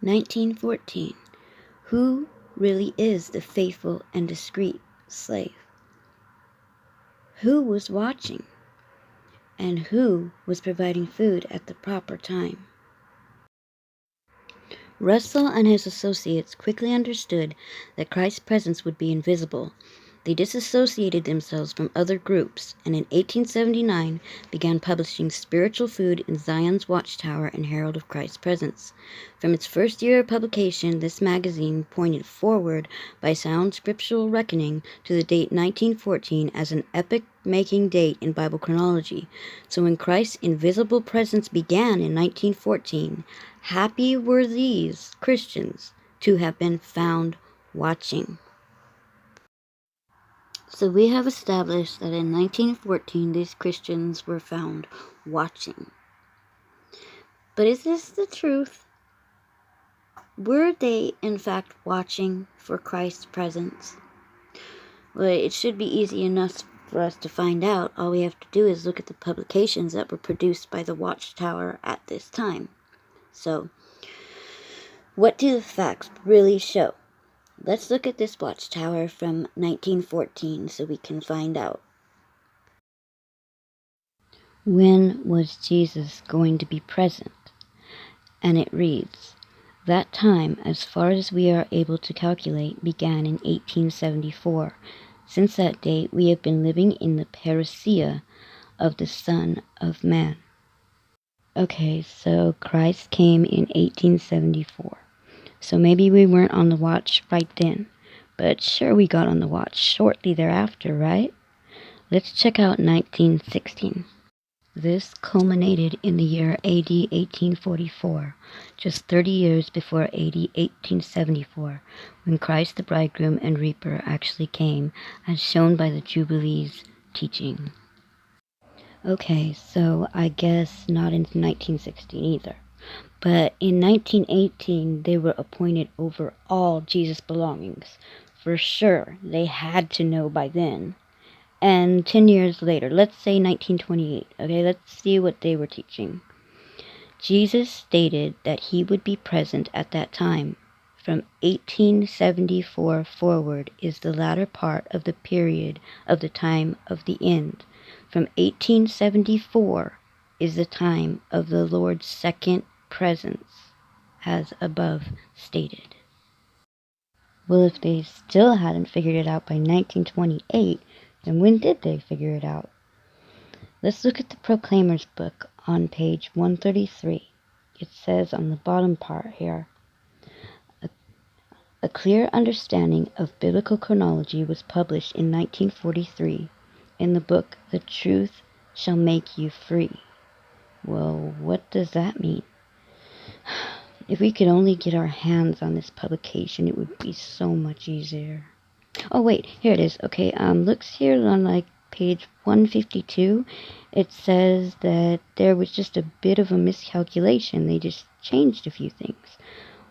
1914. Who really is the faithful and discreet slave? Who was watching? And who was providing food at the proper time? Russell and his associates quickly understood that Christ's presence would be invisible. They disassociated themselves from other groups, and in 1879 began publishing Spiritual Food in Zion's Watchtower and Herald of Christ's Presence. From its first year of publication, this magazine pointed forward by sound scriptural reckoning to the date 1914 as an epoch-making date in Bible chronology. So when Christ's invisible presence began in 1914, happy were these Christians to have been found watching. So we have established that in 1914 these Christians were found watching. But is this the truth? Were they in fact watching for Christ's presence? Well, it should be easy enough for us to find out. All we have to do is look at the publications that were produced by the Watchtower at this time. So, what do the facts really show? Let's look at this Watchtower from 1914 so we can find out. When was Jesus going to be present? And it reads, that time, as far as we are able to calculate, began in 1874. Since that date, we have been living in the parousia of the Son of Man. Okay, so Christ came in 1874. So maybe we weren't on the watch right then, but sure we got on the watch shortly thereafter, right? Let's check out 1916. This culminated in the year AD 1844, just 30 years before AD 1874, when Christ the bridegroom and reaper actually came, as shown by the Jubilees teaching. Okay, so I guess not in 1916 either. But in 1918, they were appointed over all Jesus' belongings. For sure, they had to know by then. And 10 years later, let's say 1928, okay, let's see what they were teaching. Jesus stated that he would be present at that time. From 1874 forward is the latter part of the period of the time of the end. From 1874 is the time of the Lord's second presence, as above stated. Well, if they still hadn't figured it out by 1928, then when did they figure it out? Let's look at the Proclaimer's book on page 133. It says on the bottom part here, a clear understanding of biblical chronology was published in 1943 in the book The Truth Shall Make You Free. Well, what does that mean? If we could only get our hands on this publication, it would be so much easier. Oh, wait, here it is. Okay, looks here on page 152. It says that there was just a bit of a miscalculation. They just changed a few things.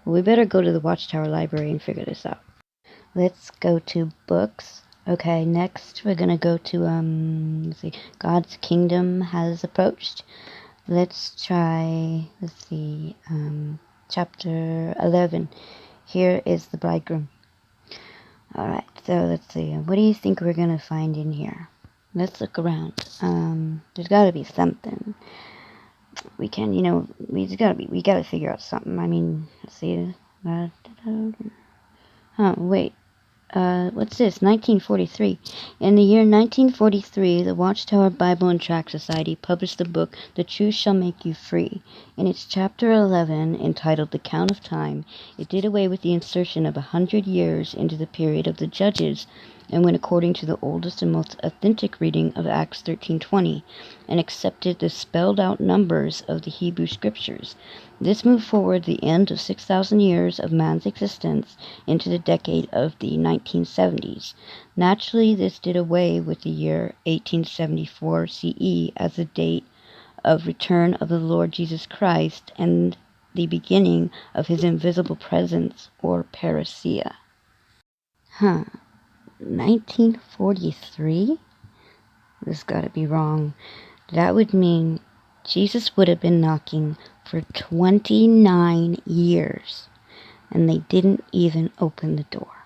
Well, we better go to the Watchtower Library and figure this out. Let's go to books. Okay, next we're gonna go to, let's see, God's Kingdom Has Approached. Let's try, chapter 11. Here is the bridegroom. Alright, so let's see. What do you think we're going to find in here? Let's look around. There's got to be something. We can, we got to figure out something. I mean, let's see. Wait. What's this? 1943. In the year 1943, the Watchtower Bible and Tract Society published the book The Truth Shall Make You Free. In its chapter 11, entitled The Count of Time, it did away with the insertion of 100 years into the period of the Judges, and went according to the oldest and most authentic reading of Acts 13:20, and accepted the spelled-out numbers of the Hebrew Scriptures. This moved forward the end of 6,000 years of man's existence into the decade of the 1970s. Naturally, this did away with the year 1874 CE as the date of return of the Lord Jesus Christ and the beginning of his invisible presence, or parousia. 1943? This gotta be wrong. That would mean Jesus would have been knocking for 29 years. and they didn't even open the door.